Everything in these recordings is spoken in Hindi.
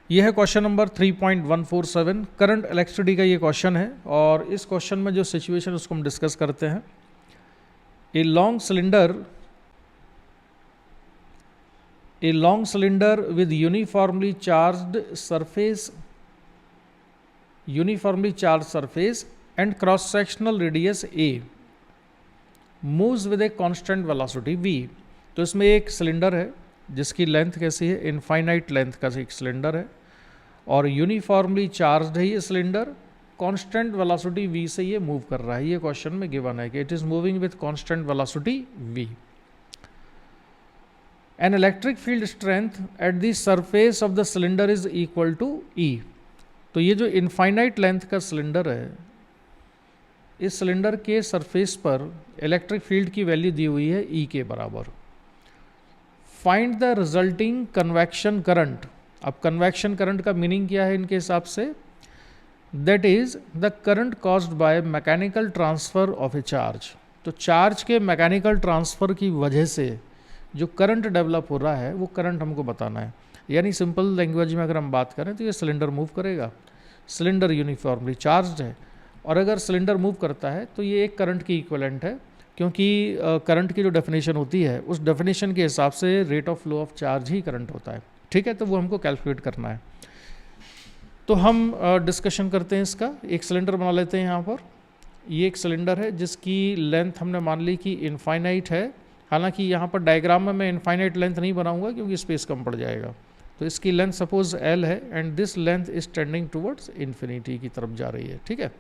यह है क्वेश्चन नंबर 3.147 करंट इलेक्ट्रिसिटी का ये क्वेश्चन है। और इस क्वेश्चन में जो सिचुएशन उसको हम डिस्कस करते हैं। A long cylinder with uniformly charge surface and cross sectional radius A moves with a constant velocity v। तो इसमें एक सिलेंडर है जिसकी लेंथ कैसी है, इनफाइनाइट लेंथ का एक सिलेंडर है और यूनिफॉर्मली चार्ज है ये सिलेंडर, कांस्टेंट वेलोसिटी v से ये मूव कर रहा है। ये क्वेश्चन में गिवन है कि it is moving with constant velocity v। An electric field strength at the surface of the cylinder is equal to E। तो ये जो इनफाइनाइट लेंथ का सिलेंडर है, इस सिलेंडर के सरफेस पर इलेक्ट्रिक फील्ड की वैल्यू दी हुई है E के बराबर। Find the resulting convection current. अब कन्वेक्शन करंट का मीनिंग क्या है इनके हिसाब से, that is the current caused by mechanical transfer of A charge. तो चार्ज के मैकेनिकल ट्रांसफर की वजह से जो करंट डेवलप हो रहा है वो करंट हमको बताना है। यानी सिंपल लैंग्वेज में अगर हम बात करें तो ये सिलेंडर मूव करेगा, सिलेंडर यूनिफॉर्मली चार्ज्ड है और अगर सिलेंडर मूव करता है तो ये एक करंट की इक्विवेलेंट है, क्योंकि करंट की जो डेफिनेशन होती है उस डेफिनेशन के हिसाब से rate of flow of charge he current होता है। ठीक है, तो वो हमको कैलकुलेट करना है। तो हम डिस्कशन करते हैं इसका। एक सिलेंडर बना लेते हैं यहाँ पर। ये एक सिलेंडर है जिसकी लेंथ हमने मान ली कि इनफाइनाइट है। हालांकि यहाँ पर डायग्राम में मैं इनफाइनाइट लेंथ नहीं बनाऊंगा क्योंकि स्पेस कम पड़ जाएगा। तो इसकी लेंथ सपोज L है and this length is tending towards infinity की तरफ जा रही है। ठीक है,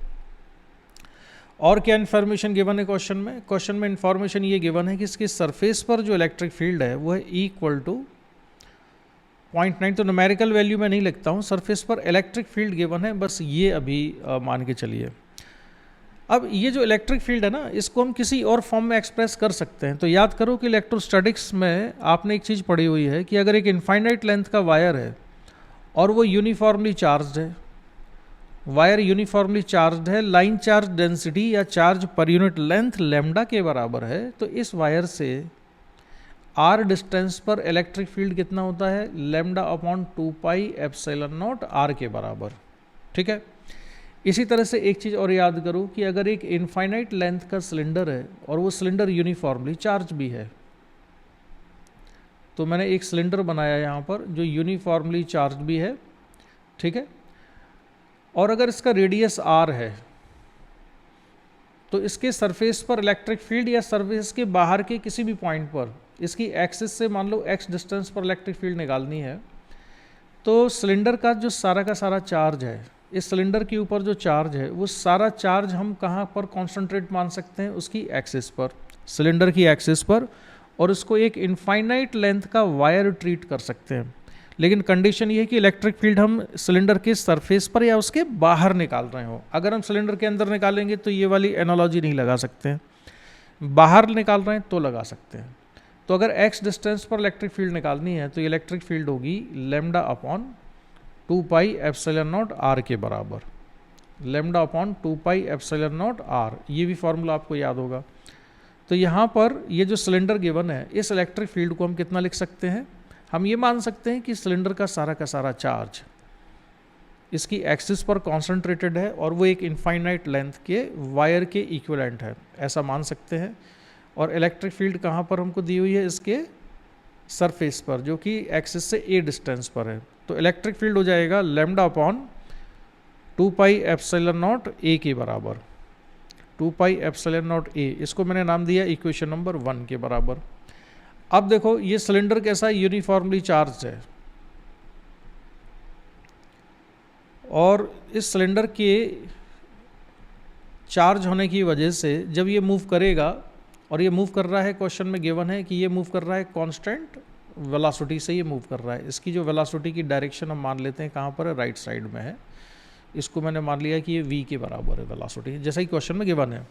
और क्या इन्फॉर्मेशन गिवन है क्वेश्चन में? क्वेश्चन में इन्फॉर्मेशन ये गिवन है कि इसके सरफेस पर जो इलेक्ट्रिक फील्ड है वो है इक्वल टू 0.9। तो न्यूमेरिकल वैल्यू में नहीं लिखता हूँ, सरफेस पर इलेक्ट्रिक फील्ड गिवन है, बस ये अभी मान के चलिए। अब ये जो इलेक्ट्रिक फील्ड है ना, इसको हम किसी और फॉर्म में एक्सप्रेस कर सकते हैं। तो याद करो कि इलेक्ट्रोस्टैटिक्स में आपने एक चीज़ पढ़ी हुई है कि अगर एक इनफाइनाइट लेंथ का वायर है और वो यूनिफॉर्मली चार्ज है, वायर यूनिफॉर्मली चार्ज है, लाइन चार्ज डेंसिटी या charge per unit length lambda के बराबर है, तो इस वायर से r डिस्टेंस पर इलेक्ट्रिक फील्ड कितना होता है, lambda upon 2 pi epsilon not r के बराबर। ठीक है, इसी तरह से एक चीज़ और याद करो कि अगर एक इनफाइनाइट लेंथ का सिलेंडर है और वो सिलेंडर यूनिफॉर्मली चार्ज भी है, तो मैंने एक सिलेंडर बनाया यहाँ पर जो यूनिफॉर्मली चार्ज भी है। ठीक है, और अगर इसका रेडियस r है तो इसके सरफेस पर इलेक्ट्रिक फील्ड या सरफेस के बाहर के किसी भी पॉइंट पर इसकी एक्सिस से मान लो x डिस्टेंस पर इलेक्ट्रिक फील्ड निकालनी है। तो सिलेंडर का जो सारा का सारा चार्ज है, इस सिलेंडर के ऊपर जो चार्ज है वो सारा चार्ज हम कहाँ पर कॉन्सेंट्रेट मान सकते हैं, उसकी एक्सिस पर, सिलेंडर की एक्सिस पर, और उसको एक इनफाइनाइट लेंथ का वायर ट्रीट कर सकते हैं। लेकिन कंडीशन ये है कि इलेक्ट्रिक फील्ड हम सिलेंडर के सरफेस पर या उसके बाहर निकाल रहे हो। अगर हम सिलेंडर के अंदर निकालेंगे तो ये वाली एनालॉजी नहीं लगा सकते हैं, बाहर निकाल रहे हैं तो लगा सकते हैं। तो अगर x डिस्टेंस पर इलेक्ट्रिक फील्ड निकालनी है तो इलेक्ट्रिक फील्ड होगी lambda upon 2 pi epsilon not r के बराबर, lambda upon 2 pi epsilon not r। ये भी फॉर्मूला आपको याद होगा। तो यहाँ पर ये जो सिलेंडर गिवन है, इस इलेक्ट्रिक फील्ड को हम कितना लिख सकते हैं, हम ये मान सकते हैं कि सिलेंडर का सारा चार्ज इसकी एक्सिस पर कॉन्सेंट्रेटेड है और वो एक इनफाइनाइट लेंथ के वायर के इक्विवेलेंट है, ऐसा मान सकते हैं। और इलेक्ट्रिक फील्ड कहाँ पर हमको दी हुई है, इसके सरफेस पर, जो कि एक्सिस से a डिस्टेंस पर है। तो इलेक्ट्रिक फील्ड हो जाएगा lambda upon 2 pi epsilon naught a के बराबर, 2 पाई एप्सिलॉन नॉट a। इसको मैंने नाम दिया इक्वेशन नंबर 1 के बराबर। अब देखो ये सिलेंडर कैसा यूनिफॉर्मली चार्ज है और इस सिलेंडर के चार्ज होने की वजह से जब ये मूव करेगा, और ये मूव कर रहा है, क्वेश्चन में गिवन है कि ये मूव कर रहा है कांस्टेंट वेलोसिटी से, ये मूव कर रहा है। इसकी जो वेलोसिटी की डायरेक्शन हम मान लेते हैं कहाँ पर है, राइट साइड में है। इसको मैंने मान लिया कि ये v के बराबर है वेलोसिटी, जैसा कि क्वेश्चन में गिवन है।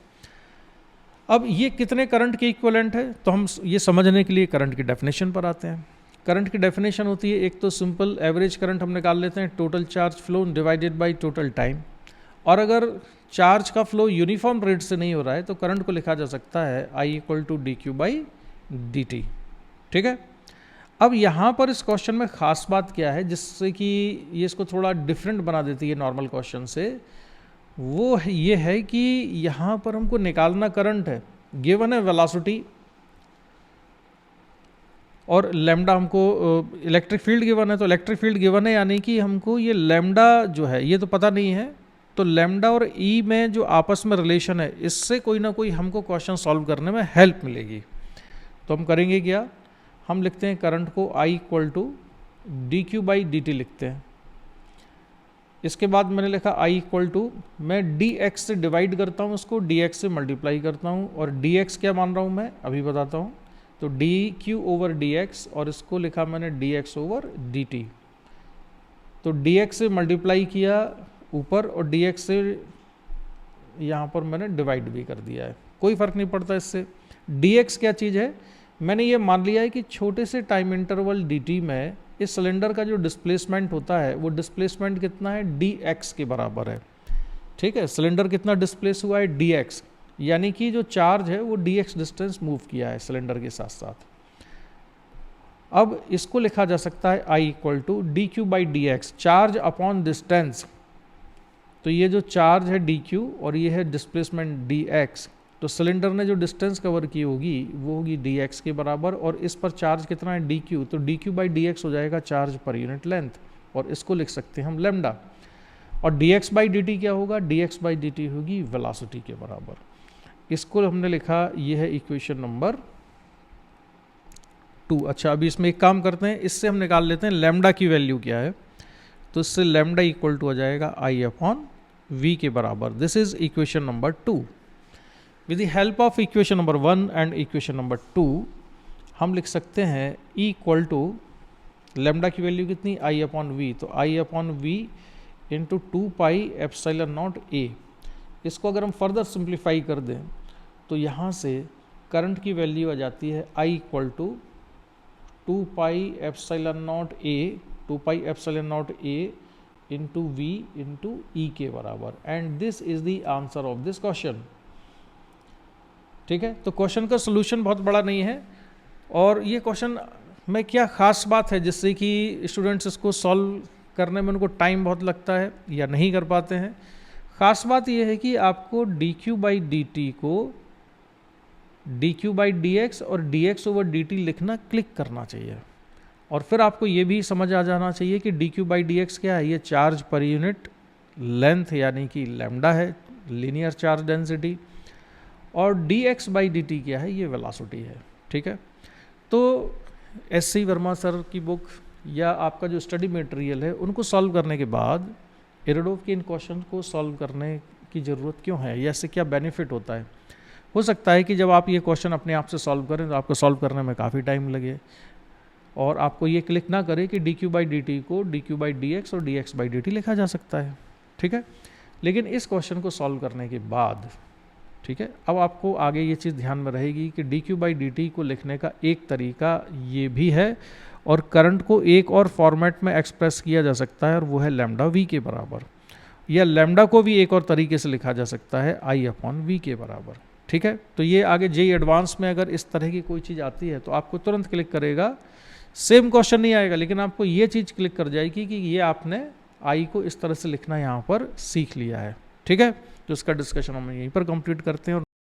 अब ये कितने करंट के इक्विवेलेंट है, तो हम ये समझने के लिए करंट की डेफिनेशन पर आते हैं। करंट की डेफिनेशन होती है, एक तो सिंपल एवरेज करंट हम निकाल लेते हैं, total charge flow divided by total time. और अगर चार्ज का फ्लो यूनिफॉर्म रेट से नहीं हो रहा है तो करंट को लिखा जा सकता है I = dq/dt। ठीक है, अब यहाँ पर इस क्वेश्चन में ख़ास बात क्या है जिससे कि ये इसको थोड़ा डिफरेंट बना देती है नॉर्मल क्वेश्चन से, वो ये है कि यहाँ पर हमको निकालना करंट है, गिवन है वेलोसिटी और लैम्डा हमको इलेक्ट्रिक फील्ड गिवन है, तो इलेक्ट्रिक फील्ड गिवन है यानी कि हमको ये लैम्डा जो है ये तो पता नहीं है, तो लैम्डा और ई में जो आपस में रिलेशन है इससे कोई ना कोई हमको क्वेश्चन सॉल्व करने में हेल्प मिलेगी। तो हम करेंगे क्या, हम लिखते हैं करंट को I equal to D Q by D T लिखते हैं। इसके बाद मैंने लिखा I इक्वल टू, मैं डी एक्स से डिवाइड करता हूँ उसको, डी एक्स से मल्टीप्लाई करता हूँ, और डी एक्स क्या मान रहा हूँ मैं अभी बताता हूँ, तो D Q over D x, और इसको लिखा मैंने D x over d T. तो डी एक्स से मल्टीप्लाई किया ऊपर और डी एक्स से यहाँ पर मैंने डिवाइड भी कर दिया है, कोई फ़र्क नहीं पड़ता इससे। डी एक्स क्या चीज़ है, मैंने ये मान लिया है कि छोटे से टाइम इंटरवल डी टी में इस सिलेंडर का जो डिस्प्लेसमेंट होता है वो डिस्प्लेसमेंट कितना है, डी एक्स के बराबर है। ठीक है, सिलेंडर कितना डिस्प्लेस हुआ है, डी एक्स, यानी कि जो चार्ज है वो डी एक्स डिस्टेंस मूव किया है सिलेंडर के साथ साथ। अब इसको लिखा जा सकता है I equal to D Q by D X, charge upon distance. तो ये जो चार्ज है डी क्यू और ये है डिस्प्लेसमेंट डी एक्स, तो सिलेंडर ने जो डिस्टेंस कवर की होगी वो होगी डी एक्स के बराबर, और इस पर चार्ज कितना है डी क्यू, तो D Q by D x हो जाएगा चार्ज पर यूनिट लेंथ, और इसको लिख सकते हैं हम लैम्डा। और d x by D T क्या होगा, D x by D T होगी वेलोसिटी के बराबर। इसको हमने लिखा, ये है इक्वेशन नंबर 2। अच्छा, अभी इसमें एक काम करते हैं, इससे हम निकाल लेते हैं लैम्डा की वैल्यू क्या है, तो इससे लैम्डा इक्वल टू हो जाएगा I अपॉन V के बराबर। This is equation number 2। With the help of equation number 1 and equation number 2 हम लिख सकते हैं E इक्वल टू लैम्डा की वैल्यू कितनी, I अपॉन V, तो I upon V into 2 pi epsilon naught A। इसको अगर हम फर्दर सिंप्लीफाई कर दें तो यहाँ से करंट की वैल्यू आ जाती है I equal to 2 pi epsilon naught A, 2 pi epsilon naught A into V into E के बराबर, and this is the answer of this question. ठीक है, तो क्वेश्चन का सोल्यूशन बहुत बड़ा नहीं है, और ये क्वेश्चन में क्या ख़ास बात है जिससे कि स्टूडेंट्स इसको सॉल्व करने में उनको टाइम बहुत लगता है या नहीं कर पाते हैं। ख़ास बात यह है कि आपको d Q by D t को d Q by D x और d x over d t लिखना क्लिक करना चाहिए, और फिर आपको ये भी समझ आ जाना चाहिए कि d Q by D x क्या है, ये चार्ज पर यूनिट लेंथ यानी कि लैम्डा है, लीनियर चार्ज डेंसिटी, और d x by D T क्या है, ये वेलोसिटी है। ठीक है, तो एस.सी. वर्मा सर की बुक या आपका जो स्टडी मटेरियल है उनको सॉल्व करने के बाद इरडोफ के इन क्वेश्चन को सॉल्व करने की ज़रूरत क्यों है, या इससे क्या बेनिफिट होता है। हो सकता है कि जब आप ये क्वेश्चन अपने आप से सॉल्व करें तो आपको सॉल्व करने में काफ़ी टाइम लगे, और आपको ये क्लिक ना करे कि d Q by D t को d Q by D x और d x by D t लिखा जा सकता है। ठीक है, लेकिन इस क्वेश्चन को सॉल्व करने के बाद, ठीक है, अब आपको आगे ये चीज़ ध्यान में रहेगी कि d Q by D t को लिखने का एक तरीका ये भी है, और करंट को एक और फॉर्मेट में एक्सप्रेस किया जा सकता है, और वो है लैम्डा वी के बराबर, या लैम्डा को भी एक और तरीके से लिखा जा सकता है I अपॉन वी के बराबर। ठीक है, तो ये आगे जेईई एडवांस में अगर इस तरह की कोई चीज़ आती है तो आपको तुरंत क्लिक करेगा, सेम क्वेश्चन नहीं आएगा लेकिन आपको ये चीज़ क्लिक कर जाएगी कि ये आपने I को इस तरह से लिखना यहाँ पर सीख लिया है। ठीक है, तो इसका डिस्कशन हम यहीं पर कंप्लीट करते हैं।